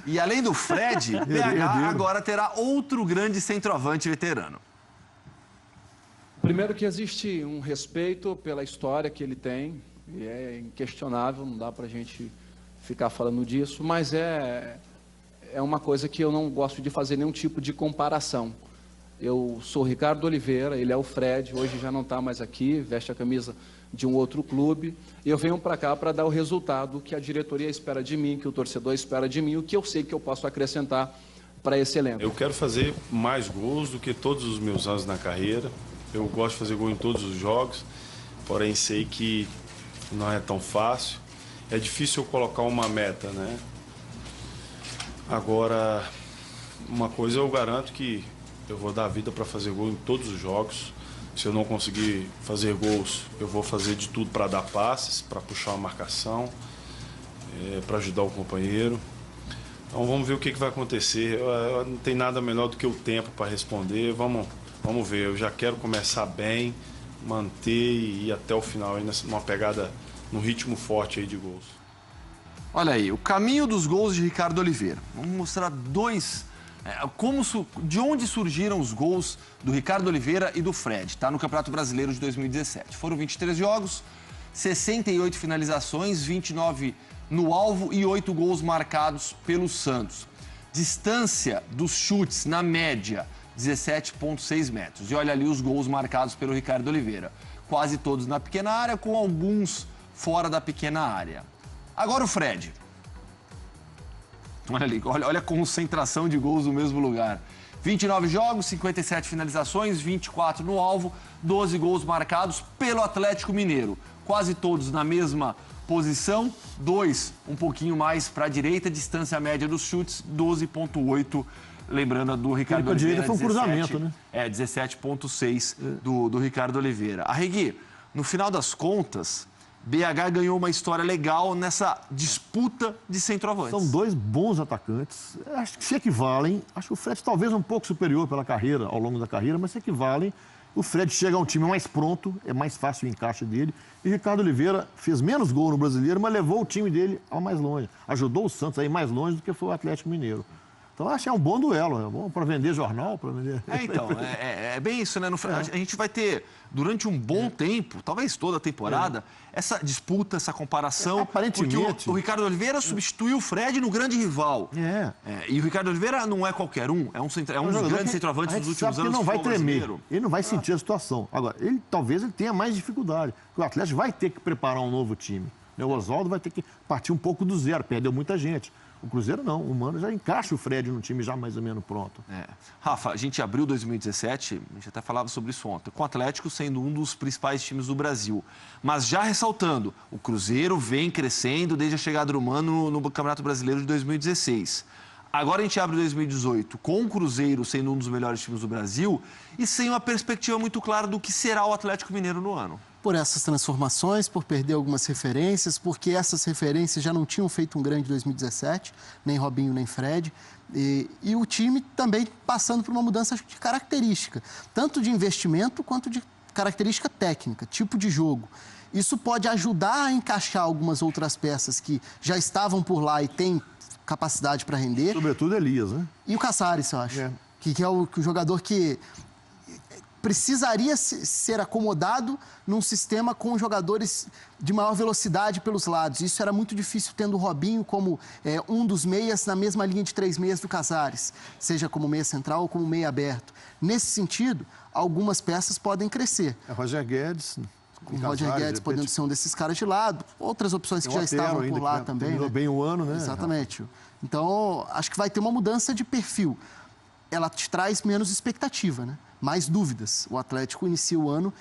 E além do Fred, BH agora terá outro grande centroavante veterano. Primeiro que existe um respeito pela história que ele tem, e é inquestionável, não dá para a gente ficar falando disso, mas é uma coisa que eu não gosto de fazer nenhum tipo de comparação. Eu sou o Ricardo Oliveira, ele é o Fred, hoje já não está mais aqui, veste a camisa de um outro clube, e eu venho para cá para dar o resultado que a diretoria espera de mim, que o torcedor espera de mim, o que eu sei que eu posso acrescentar para esse elenco. Eu quero fazer mais gols do que todos os meus anos na carreira. Eu gosto de fazer gol em todos os jogos, porém sei que não é tão fácil. É difícil eu colocar uma meta, né? Agora, uma coisa eu garanto que eu vou dar a vida para fazer gol em todos os jogos. Se eu não conseguir fazer gols, eu vou fazer de tudo para dar passes, para puxar uma marcação, para ajudar o companheiro. Então vamos ver o que vai acontecer. Não tem nada melhor do que o tempo para responder. Vamos ver, eu já quero começar bem, manter e ir até o final aí numa pegada, num ritmo forte aí de gols. Olha aí, o caminho dos gols de Ricardo Oliveira. Vamos mostrar de onde surgiram os gols do Ricardo Oliveira e do Fred, tá? No Campeonato Brasileiro de 2017. Foram 23 jogos, 68 finalizações, 29 no alvo e 8 gols marcados pelo Santos. Distância dos chutes, na média, 17,6 metros. E olha ali os gols marcados pelo Ricardo Oliveira. Quase todos na pequena área, com alguns fora da pequena área. Agora o Fred. Olha ali, olha a concentração de gols no mesmo lugar. 29 jogos, 57 finalizações, 24 no alvo, 12 gols marcados pelo Atlético Mineiro. Quase todos na mesma posição, 2 um pouquinho mais para a direita, distância média dos chutes, 12,8. Lembrando a do Ricardo Oliveira, foi um cruzamento, né? 17,6 do Ricardo Oliveira. Arregui, no final das contas, BH ganhou uma história legal nessa disputa de centroavantes. São dois bons atacantes, acho que se equivalem. Acho que o Fred talvez um pouco superior pela carreira, ao longo da carreira, mas se equivalem. O Fred chega a um time mais pronto, é mais fácil o encaixe dele. E o Ricardo Oliveira fez menos gol no Brasileiro, mas levou o time dele ao mais longe. Ajudou o Santos a ir mais longe do que foi o Atlético Mineiro. Então, acho que é um bom duelo, é bom para vender jornal, para vender... É bem isso, né? A gente vai ter, durante um bom tempo, talvez toda a temporada, essa disputa, essa comparação. Aparentemente... Porque o Ricardo Oliveira substituiu o Fred no grande rival. E o Ricardo Oliveira não é qualquer um, é um dos grandes centroavantes dos últimos anos. Ele não vai tremer, ele não vai sentir a situação. Agora, talvez ele tenha mais dificuldade, porque o Atlético vai ter que preparar um novo time. O Oswaldo vai ter que partir um pouco do zero, perdeu muita gente. O Cruzeiro não, o Mano já encaixa o Fred no time já mais ou menos pronto. Rafa, a gente abriu 2017, a gente até falava sobre isso ontem, com o Atlético sendo um dos principais times do Brasil. Mas já ressaltando, o Cruzeiro vem crescendo desde a chegada do Mano no Campeonato Brasileiro de 2016. Agora a gente abre 2018 com o Cruzeiro sendo um dos melhores times do Brasil e sem uma perspectiva muito clara do que será o Atlético Mineiro no ano. Por essas transformações, por perder algumas referências, porque essas referências já não tinham feito um grande 2017, nem Robinho, nem Fred, e o time também passando por uma mudança de característica, tanto de investimento quanto de característica técnica, tipo de jogo. Isso pode ajudar a encaixar algumas outras peças que já estavam por lá e têm capacidade para render. Sobretudo Elias, né? E o Caçares, eu acho, que é o jogador que precisaria ser acomodado num sistema com jogadores de maior velocidade pelos lados. Isso era muito difícil tendo o Robinho como um dos meias na mesma linha de 3 meias do Casares, seja como meia central ou como meia aberto. Nesse sentido, algumas peças podem crescer. Roger Guedes... Com o Roger Guedes podendo ser um desses caras de lado, outras opções que já estavam por lá também. Terminou bem o ano, né? Exatamente. Então, acho que vai ter uma mudança de perfil. Ela te traz menos expectativa, né? Mais dúvidas. O Atlético inicia o ano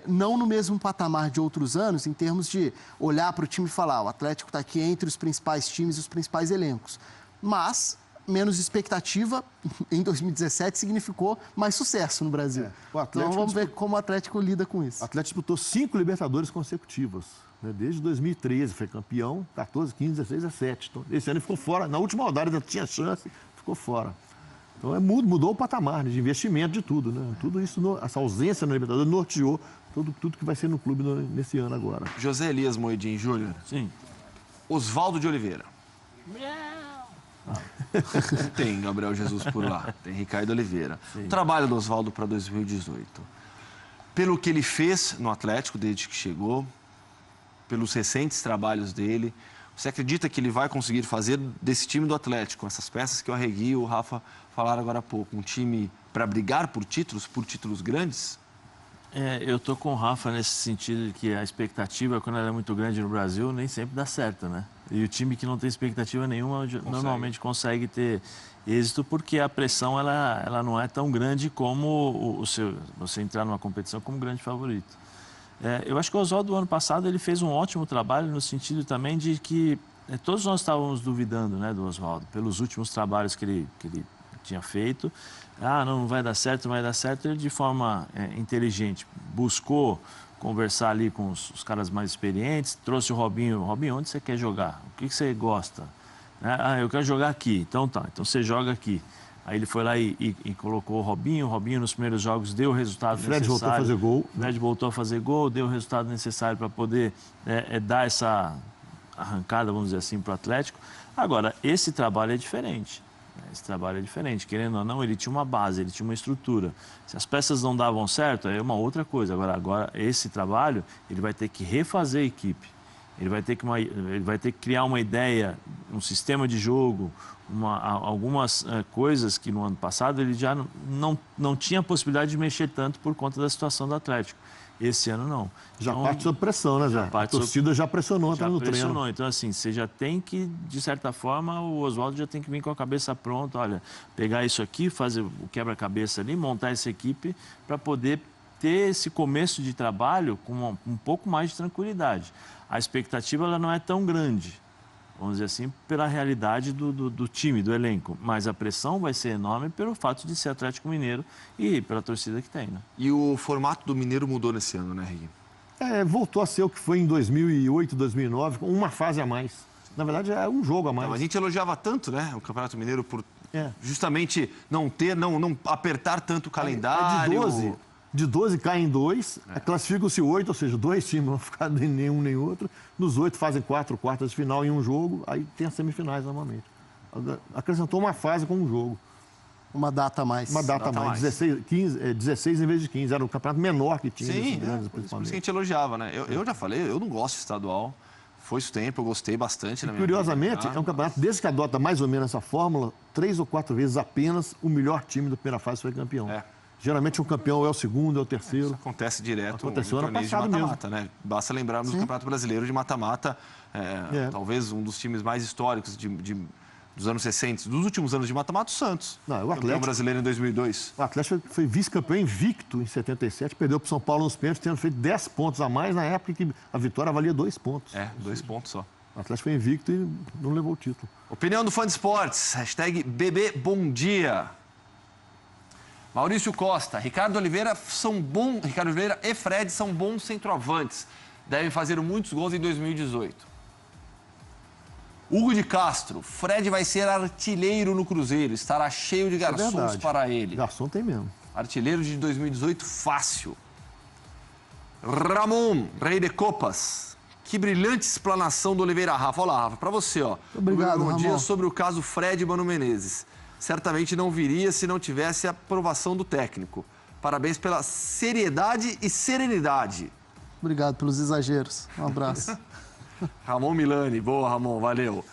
não no mesmo patamar de outros anos, em termos de olhar para o time e falar, o Atlético está aqui entre os principais times e os principais elencos. Mas menos expectativa em 2017 significou mais sucesso no Brasil. Então vamos ver como o Atlético lida com isso. O Atlético disputou 5 Libertadores consecutivas, né? Desde 2013 foi campeão, 14, 15, 16, 17. Então, esse ano ele ficou fora. Na última rodada ainda tinha chance, ficou fora. Então mudou o patamar, né, de investimento de tudo, né? Tudo isso, essa ausência na Libertadores norteou tudo que vai ser no clube nesse ano agora. José Elias Moedin Júnior. Sim. Oswaldo de Oliveira. Tem Gabriel Jesus por lá, tem Ricardo Oliveira. O trabalho do Oswaldo para 2018. Pelo que ele fez no Atlético desde que chegou, pelos recentes trabalhos dele, você acredita que ele vai conseguir fazer desse time do Atlético, essas peças que o Arregui e o Rafa falaram agora há pouco, um time para brigar por títulos grandes? Eu tô com o Rafa nesse sentido de que a expectativa, quando ela é muito grande no Brasil, nem sempre dá certo, né? E o time que não tem expectativa nenhuma normalmente consegue ter êxito, porque a pressão ela não é tão grande como você entrar numa competição como grande favorito. Eu acho que o Oswaldo, ano passado, ele fez um ótimo trabalho no sentido também de que todos nós estávamos duvidando, né, do Oswaldo, pelos últimos trabalhos que ele tinha feito. Não vai dar certo, não vai dar certo. Ele, de forma inteligente, buscou conversar ali com os caras mais experientes, trouxe o Robinho. Robinho, onde você quer jogar? O que você gosta? Eu quero jogar aqui. Então tá, então você joga aqui. Aí ele foi lá e colocou o Robinho. O Robinho, nos primeiros jogos, deu o resultado necessário. Fred voltou a fazer gol. O Fred voltou a fazer gol, deu o resultado necessário para poder dar essa arrancada, vamos dizer assim, para o Atlético. Agora, esse trabalho é diferente. Esse trabalho é diferente. Querendo ou não, ele tinha uma base, ele tinha uma estrutura. Se as peças não davam certo, é uma outra coisa. Agora esse trabalho, ele vai ter que refazer a equipe. Ele vai ter que criar uma ideia, um sistema de jogo, algumas coisas que no ano passado ele já não tinha a possibilidade de mexer tanto por conta da situação do Atlético. Esse ano não. Já parte sob pressão, né, Zé? A torcida já pressionou até no treino. Então, assim, você já tem que, de certa forma, o Oswaldo já tem que vir com a cabeça pronta, olha, pegar isso aqui, fazer o quebra-cabeça ali, montar essa equipe para poder ter esse começo de trabalho com um pouco mais de tranquilidade. A expectativa ela não é tão grande, vamos dizer assim, pela realidade do time, do elenco. Mas a pressão vai ser enorme pelo fato de ser Atlético Mineiro e pela torcida que tem, né? E o formato do Mineiro mudou nesse ano, né, Rigui? Voltou a ser o que foi em 2008, 2009, com uma fase a mais. Na verdade, é um jogo a mais. A gente elogiava tanto, né, o Campeonato Mineiro por justamente não apertar tanto o calendário. De 12 caem 2, classificam-se 8, ou seja, 2 times vão ficar nem nenhum nem outro. Nos 8 fazem 4 quartas de final em um jogo, aí tem as semifinais normalmente. Acrescentou uma fase com um jogo. Uma data a mais. Uma data a mais. 16 em vez de 15. Era o campeonato menor que tinha. Sim, por isso que a gente elogiava, né? Eu já falei, eu não gosto de estadual. Foi isso tempo, eu gostei bastante. Curiosamente, é um campeonato, desde que adota mais ou menos essa fórmula, 3 ou 4 vezes apenas o melhor time da primeira fase foi campeão. Geralmente um campeão é o segundo, é o terceiro. Isso acontece direto Aconteceu em ano torneios de passado mata-mata, né? Basta lembrarmos do Campeonato Brasileiro de mata-mata, talvez um dos times mais históricos dos anos 60, dos últimos anos de mata-mata, o Santos. O Atlético, campeão brasileiro em 2002. O Atlético foi vice-campeão invicto em 77, perdeu para o São Paulo nos pênaltis, tendo feito 10 pontos a mais na época que a vitória valia 2 pontos. 2 pontos só. O Atlético foi invicto e não levou o título. Opinião do fã de esportes, #BBBomDia. Maurício Costa, Ricardo Oliveira e Fred são bons centroavantes. Devem fazer muitos gols em 2018. Hugo de Castro, Fred vai ser artilheiro no Cruzeiro. Estará cheio de garçons para ele. Garçom tem mesmo. Artilheiro de 2018, fácil. Ramon, rei de copas. Que brilhante explanação do Oliveira Rafa. Olha lá, Rafa, para você, ó. Obrigado, Ramon. Ramon. Sobre o caso Fred e Mano Menezes. Certamente não viria se não tivesse a aprovação do técnico. Parabéns pela seriedade e serenidade. Obrigado pelos exageros. Um abraço. Ramon Milani. Boa, Ramon. Valeu.